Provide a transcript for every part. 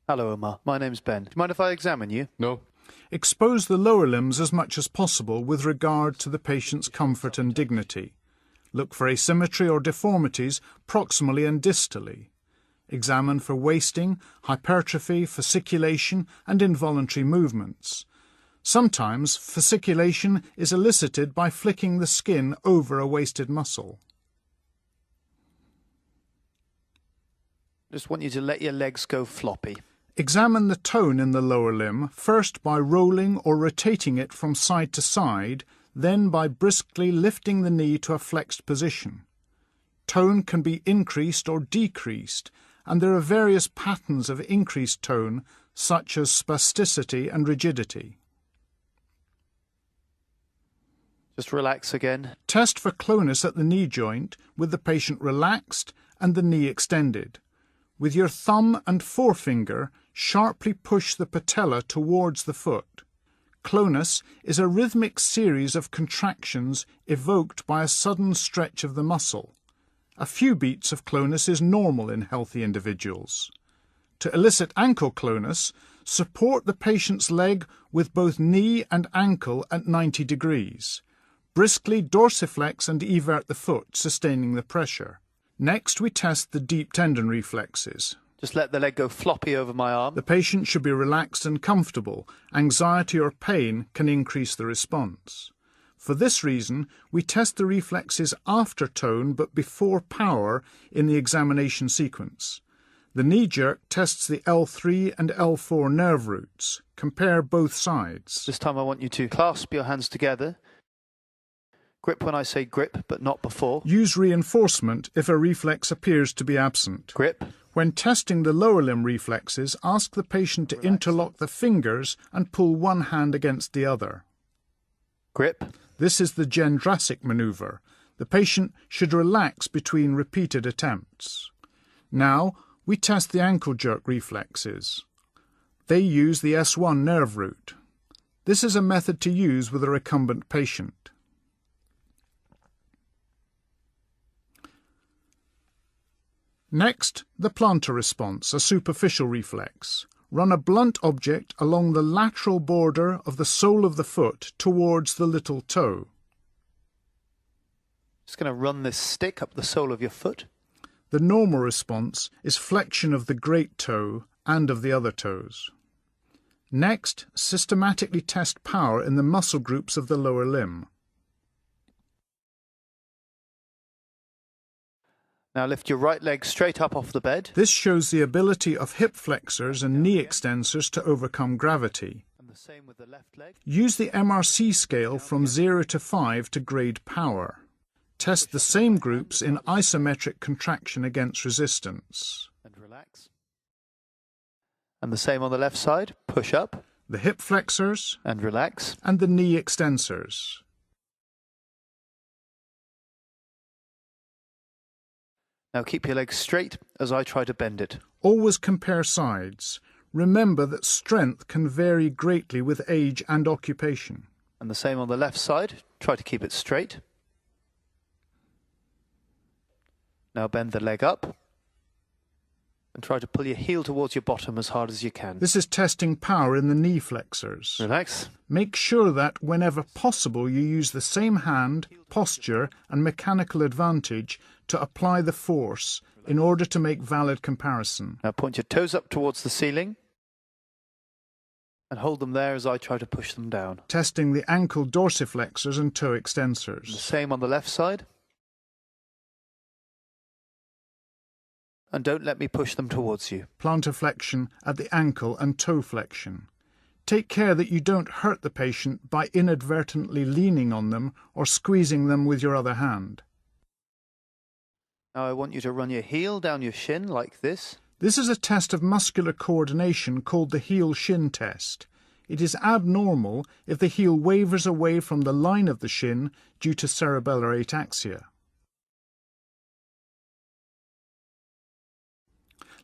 Hello, Omar. My name's Ben. Do you mind if I examine you? No. Expose the lower limbs as much as possible with regard to the patient's comfort and dignity. Look for asymmetry or deformities proximally and distally. Examine for wasting, hypertrophy, fasciculation, and involuntary movements. Sometimes fasciculation is elicited by flicking the skin over a wasted muscle. Just want you to let your legs go floppy. Examine the tone in the lower limb, first by rolling or rotating it from side to side, then by briskly lifting the knee to a flexed position. Tone can be increased or decreased, and there are various patterns of increased tone, such as spasticity and rigidity. Just relax again. Test for clonus at the knee joint with the patient relaxed and the knee extended. With your thumb and forefinger, sharply push the patella towards the foot. Clonus is a rhythmic series of contractions evoked by a sudden stretch of the muscle. A few beats of clonus is normal in healthy individuals. To elicit ankle clonus, support the patient's leg with both knee and ankle at 90 degrees. Briskly dorsiflex and evert the foot, sustaining the pressure. Next, we test the deep tendon reflexes. Just let the leg go floppy over my arm. The patient should be relaxed and comfortable. Anxiety or pain can increase the response. For this reason, we test the reflexes after tone but before power in the examination sequence. The knee jerk tests the L3 and L4 nerve roots. Compare both sides. This time I want you to clasp your hands together. Grip when I say grip, but not before. Use reinforcement if a reflex appears to be absent. Grip. When testing the lower limb reflexes, ask the patient to interlock the fingers and pull one hand against the other. Grip. This is the Gendrasik maneuver. The patient should relax between repeated attempts. Now, we test the ankle jerk reflexes. They use the S1 nerve root. This is a method to use with a recumbent patient. Next, the plantar response, a superficial reflex. Run a blunt object along the lateral border of the sole of the foot towards the little toe. Just going to run this stick up the sole of your foot. The normal response is flexion of the great toe and of the other toes. Next, systematically test power in the muscle groups of the lower limb. Now lift your right leg straight up off the bed. This shows the ability of hip flexors and knee extensors to overcome gravity. And the same with the left leg. Use the MRC scale from 0 to 5 to grade power. Test the same groups in isometric contraction against resistance. And relax. And the same on the left side. Push up. The hip flexors and relax. And the knee extensors. Now keep your legs straight as I try to bend it. Always compare sides. Remember that strength can vary greatly with age and occupation. And the same on the left side. Try to keep it straight. Now bend the leg up. And try to pull your heel towards your bottom as hard as you can. This is testing power in the knee flexors. Relax. Make sure that whenever possible you use the same hand, posture and mechanical advantage to apply the force in order to make valid comparison. Now point your toes up towards the ceiling and hold them there as I try to push them down. Testing the ankle dorsiflexors and toe extensors. The same on the left side. And don't let me push them towards you. Plantar flexion at the ankle and toe flexion. Take care that you don't hurt the patient by inadvertently leaning on them or squeezing them with your other hand. Now I want you to run your heel down your shin like this. This is a test of muscular coordination called the heel-shin test. It is abnormal if the heel wavers away from the line of the shin due to cerebellar ataxia.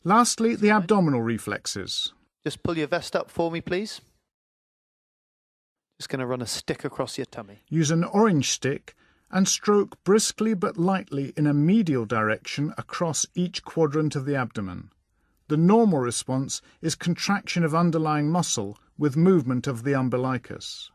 Lastly, the abdominal reflexes. Just pull your vest up for me, please. Just going to run a stick across your tummy. Use an orange stick and stroke briskly but lightly in a medial direction across each quadrant of the abdomen. The normal response is contraction of underlying muscle with movement of the umbilicus.